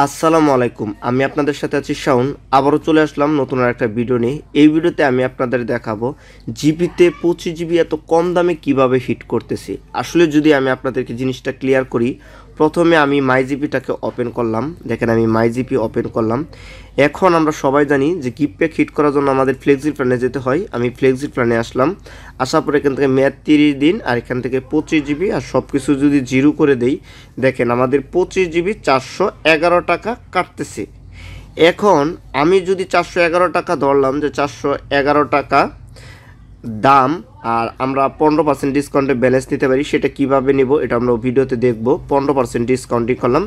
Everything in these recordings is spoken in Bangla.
আসসালামু আলাইকুম। আমি আপনাদের সাথে আছি শাওন। আবারও চলে আসলাম নতুন আরেকটা ভিডিও নিয়ে। এই ভিডিওতে আমি আপনাদের দেখাবো জিবিতে 25 জিবি এত কম দামে কিভাবে হিট করতেছি। আসলে যদি আমি আপনাদেরকে জিনিসটা ক্লিয়ার করি, প্রথমে আমি মাই জিপিটাকে ওপেন করলাম। দেখেন আমি মাই জিপি ওপেন করলাম। এখন আমরা সবাই জানি যে গিফট প্যাক হিট করার জন্য আমাদের ফ্লেক্সি প্ল্যানে যেতে হয়। আমি ফ্লেক্সি প্ল্যানে আসলাম। আসার পরে এখান থেকে মেয়াদ 30 দিন আর এখান থেকে 25 জিবি আর সব কিছু যদি জিরো করে দেই, দেখেন আমাদের 25 জিবি 411 টাকা কাটতেছে। এখন আমি যদি 411 টাকা ধরলাম যে 411 টাকা দাম, আর আমরা 15% ডিসকাউন্টে ব্যালেন্স নিতে পারি, সেটা কিভাবে নিব এটা আমরা ভিডিওতে দেখব। 15% ডিসকাউন্টই করলাম,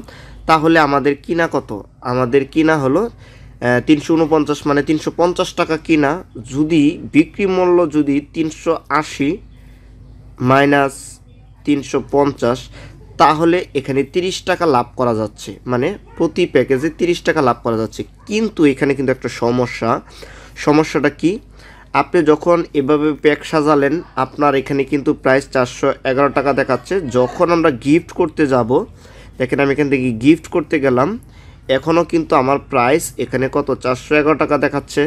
তাহলে আমাদের কিনা কত? আমাদের কিনা হলো 349, মানে 350 টাকা কিনা। যদি বিক্রি মূল্য যদি 380 মাইনাস 350, তাহলে এখানে 30 টাকা লাভ করা যাচ্ছে, মানে প্রতি প্যাকেজে 30 টাকা লাভ করা যাচ্ছে। কিন্তু এখানে কিন্তু একটা সমস্যাটা কি? আপনি যখন এভাবে প্যাক সাজালেন, আপনার এখানে কিন্তু প্রাইস 411 টাকা দেখাচ্ছে। যখন আমরা গিফট করতে যাব, দেখেন আমি এখান থেকে গিফট করতে গেলাম, এখনও কিন্তু আমার প্রাইস এখানে কত 411 টাকা দেখাচ্ছে।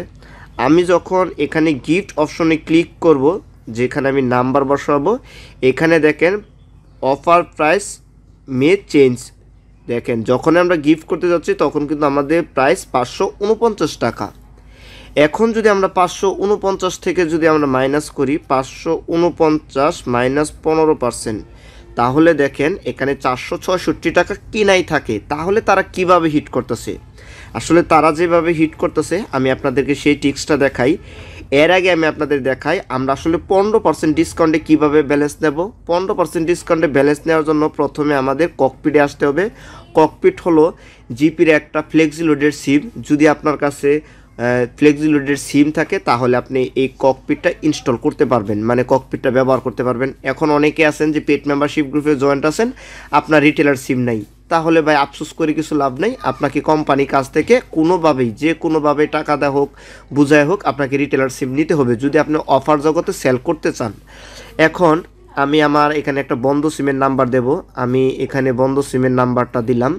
আমি যখন এখানে গিফট অপশনে ক্লিক করব, যেখানে আমি নাম্বার বসাবো, এখানে দেখেন অফার প্রাইস মে চেঞ্জ। দেখেন যখন আমরা গিফট করতে যাচ্ছি তখন কিন্তু আমাদের প্রাইস 549 টাকা। এখন যদি আমরা 549 থেকে যদি আমরা মাইনাস করি, 549 মাইনাস 15%, তাহলে দেখেন এখানে 466 টাকা কিনাই থাকে। তাহলে তারা কিভাবে হিট করতেছে? আসলে তারা যেভাবে হিট করতেছে আমি আপনাদেরকে সেই টিক্সটা দেখাই। এর আগে আমি আপনাদের দেখাই আমরা আসলে 15% ডিসকাউন্টে কীভাবে ব্যালেন্স নেব। 15% ডিসকাউন্টে ব্যালেন্স নেওয়ার জন্য প্রথমে আমাদের ককপিটে আসতে হবে। ককপিট হলো জিপির একটা ফ্লেক্সি লোডের সিম। যদি আপনার কাছে ফ্লেক্সি লোডের সিম থাকে তাহলে আপনি এই ককপিটটা ইনস্টল করতে পারবেন, মানে ককপিটটা ব্যবহার করতে পারবেন। এখন অনেকে আছেন যে পেড মেম্বারশিপ গ্রুপে জয়েন্ট আছেন, আপনার রিটেলার সিম নাই, তাহলে ভাই আফসোস করে কিছু লাভ নেই। আপনাকে কোম্পানির কাছ থেকে কোনোভাবেই যে কোনোভাবে টাকা দেওয়া হোক বুঝায় হোক আপনাকে রিটেলার সিম নিতে হবে যদি আপনি অফার জগতে সেল করতে চান। এখন আমি আমার এখানে একটা বন্ধ সিমের নাম্বার দেব। আমি এখানে বন্ধ সিমের নাম্বারটা দিলাম।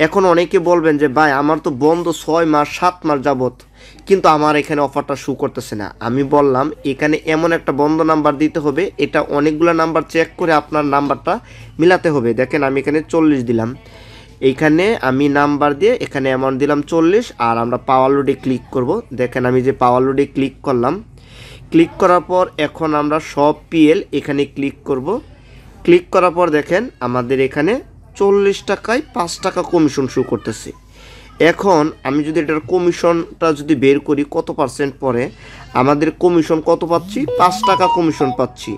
এখন অনেকে বলবেন যে ভাই আমার তো বন্ধ 6 মাস 7 মাস যাবত, কিন্তু আমার এখানে অফারটা শো করতেছে না। আমি বললাম এখানে এমন একটা বন্ধ নাম্বার দিতে হবে, এটা অনেকগুলো নাম্বার চেক করে আপনার নাম্বারটা মিলাতে হবে। দেখেন আমি এখানে 40 দিলাম, এইখানে আমি নাম্বার দিয়ে এখানে অ্যামাউন্ট দিলাম 40, আর আমরা পাওয়ার লোডে ক্লিক করব। দেখেন আমি যে পাওয়ার লোডে ক্লিক করলাম, ক্লিক করার পর এখন আমরা সব পিএল এখানে ক্লিক করব। ক্লিক করার পর দেখেন আমাদের এখানে 40 টাকায় 5 টাকা কমিশন শো করতেছে। এখন আমি যদি এটার কমিশনটা যদি বের করি কত পার্সেন্ট পরে, আমাদের কমিশন কত পাচ্ছি? 5 টাকা কমিশন পাচ্ছি।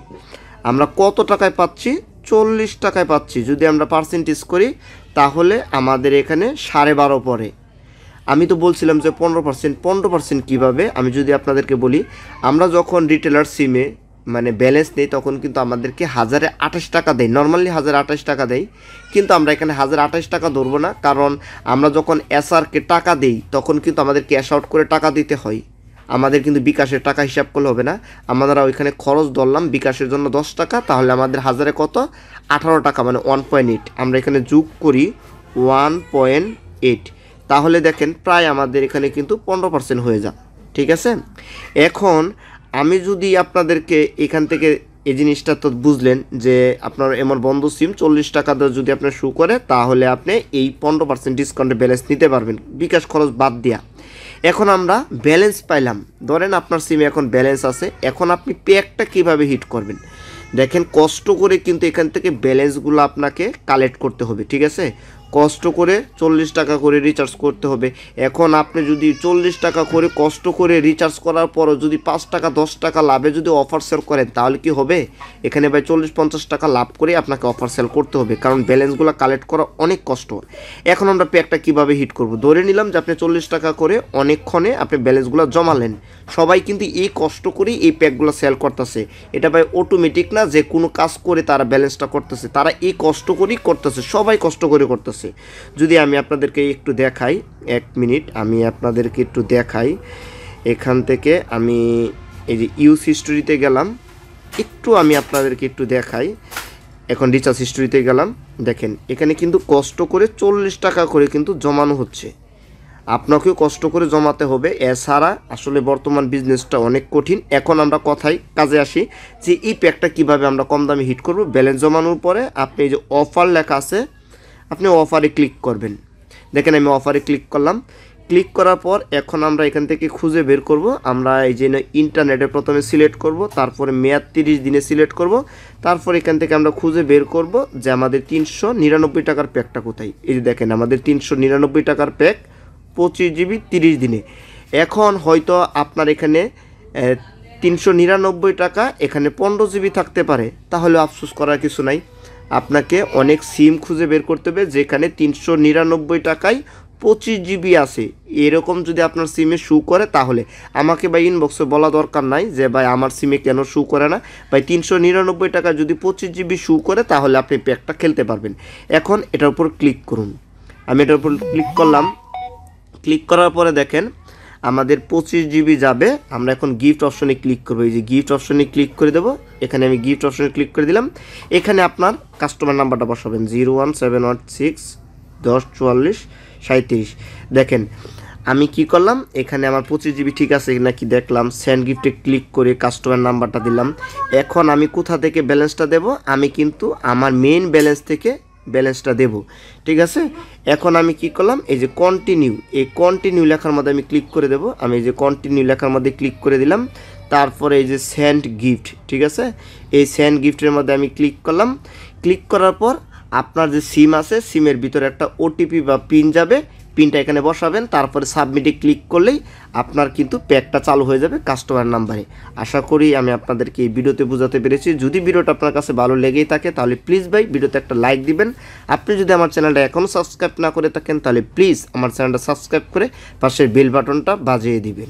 আমরা কত টাকায় পাচ্ছি? 40 টাকায় পাচ্ছি। যদি আমরা পার্সেন্টেজ করি তাহলে আমাদের এখানে 12.5 পরে। আমি তো বলছিলাম যে 15% কীভাবে, আমি যদি আপনাদেরকে বলি, আমরা যখন রিটেলার সিমে মানে ব্যালেন্স নেই তখন কিন্তু আমাদেরকে 1028 টাকা দেয়, নর্মালি 1028 টাকা দেয়। কিন্তু আমরা এখানে 1028 টাকা ধরবো না, কারণ আমরা যখন এসআরকে টাকা দিই তখন কিন্তু আমাদের ক্যাশ আউট করে টাকা দিতে হয়। আমাদের কিন্তু বিকাশের টাকা হিসাব করলে হবে না। আমরা ওইখানে খরচ ধরলাম বিকাশের জন্য 10 টাকা, তাহলে আমাদের হাজারে কত? 18 টাকা, মানে 1.8। আমরা এখানে যোগ করি 1.8, তাহলে দেখেন প্রায় আমাদের এখানে কিন্তু 15% হয়ে যায়। ঠিক আছে, এখন আমি যদি আপনাদেরকে এখান থেকে এই জিনিসটা তো বুঝলেন যে আপনার এমন বন্ধ সিম 40 টাকা যদি আপনার শো করে তাহলে আপনি এই 15% ডিসকাউন্টে ব্যালেন্স নিতে পারবেন বিকাশ খরচ বাদ দিয়া। এখন আমরা ব্যালেন্স পাইলাম, ধরেন আপনার সিমে এখন ব্যালেন্স আছে। এখন আপনি প্যাকটা কীভাবে হিট করবেন? দেখেন কষ্ট করে কিন্তু এখান থেকে ব্যালেন্সগুলো আপনাকে কালেক্ট করতে হবে। ঠিক আছে, কষ্ট করে 40 টাকা করে রিচার্জ করতে হবে। এখন আপনি যদি 40 টাকা করে কষ্ট করে রিচার্জ করার পরও যদি 5 টাকা 10 টাকা লাভে যদি অফার সেল করেন তাহলে কি হবে? এখানে ভাই 40-50 টাকা লাভ করে আপনাকে অফার সেল করতে হবে, কারণ ব্যালেন্সগুলো কালেক্ট করা অনেক কষ্ট। এখন আমরা প্যাকটা কীভাবে হিট করব? ধরে নিলাম যে আপনি 40 টাকা করে অনেকক্ষণে আপনি ব্যালেন্সগুলো জমালেন। সবাই কিন্তু এই কষ্ট করেই এই প্যাকগুলো সেল করতেছে। এটা ভাই অটোমেটিক না যে কোনো কাজ করে তারা ব্যালেন্সটা করতেছে, তারা এই কষ্ট করেই করতেছে, সবাই কষ্ট করে করতেছে। যদি আমি আপনাদেরকে একটু দেখাই, 1 মিনিট আমি আপনাদেরকে একটু দেখাই। এখান থেকে আমি এই যে ইউজ হিস্টোরিতে গেলাম, একটু আমি আপনাদেরকে একটু দেখাই। এখন রিচার্জ হিস্ট্রিতে গেলাম, দেখেন এখানে কিন্তু কষ্ট করে 40 টাকা করে কিন্তু জমানো হচ্ছে। আপনাকেও কষ্ট করে জমাতে হবে, এছাড়া আসলে বর্তমান বিজনেসটা অনেক কঠিন। এখন আমরা কথায় কাজে আসি যে এই প্যাকটা কীভাবে আমরা কম দামে হিট করব। ব্যালেন্স জমানোর পরে আপনি এই যে অফার লেখা আছে, আপনি অফারে ক্লিক করবেন। দেখেন আমি অফারে ক্লিক করলাম। ক্লিক করার পর এখন আমরা এখান থেকে খুঁজে বের করব। আমরা এই যে ইন্টারনেটে প্রথমে সিলেক্ট করব, তারপরে মেয়াদ 30 দিনে সিলেক্ট করব, তারপর এখান থেকে আমরা খুঁজে বের করব যে আমাদের 399 টাকার প্যাকটা কোথায়। এই যে দেখেন আমাদের 399 টাকার প্যাক 25 জিবি 30 দিনে। এখন হয়তো আপনার এখানে 399 টাকা, এখানে 15 জিবি থাকতে পারে, তাহলে আফসোস করার কিছু নাই। আপনাকে অনেক সিম খুঁজে বের করতে হবে যেখানে 399 টাকায় 25 জিবি আছে। এরকম যদি আপনার সিমে শু করে তাহলে আমাকে ভাই ইনবক্সে বলা দরকার নাই যে ভাই আমার সিমে কেন শু করে না। ভাই 399 টাকা যদি 25 জিবি শু করে তাহলে আপনি প্যাকটা খেলতে পারবেন। এখন এটার উপর ক্লিক করুন। আমি এটার উপর ক্লিক করলাম। ক্লিক করার পরে দেখেন আমাদের 25 জিবি যাবে। আমরা এখন গিফট অপশনে ক্লিক করবো। এই যে গিফট অপশনে ক্লিক করে দেবো। এখানে আমি গিফট অপশনে ক্লিক করে দিলাম। এখানে আপনার কাস্টমার নাম্বারটা বসাবেন 01716 10 44 37। দেখেন আমি কি করলাম, এখানে আমার 25 জিবি ঠিক আছে নাকি দেখলাম, সেন্ড গিফটে ক্লিক করে কাস্টমার নাম্বারটা দিলাম। এখন আমি কোথা থেকে ব্যালেন্সটা দেব, আমি কিন্তু আমার মেইন ব্যালেন্স থেকে ব্যালেন্সটা দেব, ঠিক আছে। এখন আমি কি করলাম, এই যে কন্টিনিউ, এই কন্টিনিউ লেখার মধ্যে আমি ক্লিক করে দেব। আমি এই যে কন্টিনিউ লেখার মধ্যে ক্লিক করে দিলাম। তারপরে এই যে সেন্ড গিফট, ঠিক আছে, এই সেন্ড গিফটের মধ্যে আমি ক্লিক করলাম। ক্লিক করার পর আপনার যে সিম আছে সিমের ভিতরে একটা ওটিপি বা পিন যাবে, পিনটা এখানে বসাবেন। তারপরে সাবমিটে ক্লিক করলেই আপনার কিন্তু প্যাকটা চালু হয়ে যাবে কাস্টমার নাম্বারে। আশা করি আমি আপনাদেরকে এই ভিডিওতে বোঝাতে পেরেছি। যদি ভিডিওটা আপনার কাছে ভালো লেগেই থাকে তাহলে প্লিজ ভাই ভিডিওতে একটা লাইক দিবেন। আপনি যদি আমার চ্যানেলটা এখনও সাবস্ক্রাইব না করে থাকেন তাহলে প্লিজ আমার চ্যানেলটা সাবস্ক্রাইব করে পাশের বেল বাটনটা বাজিয়ে দিবেন।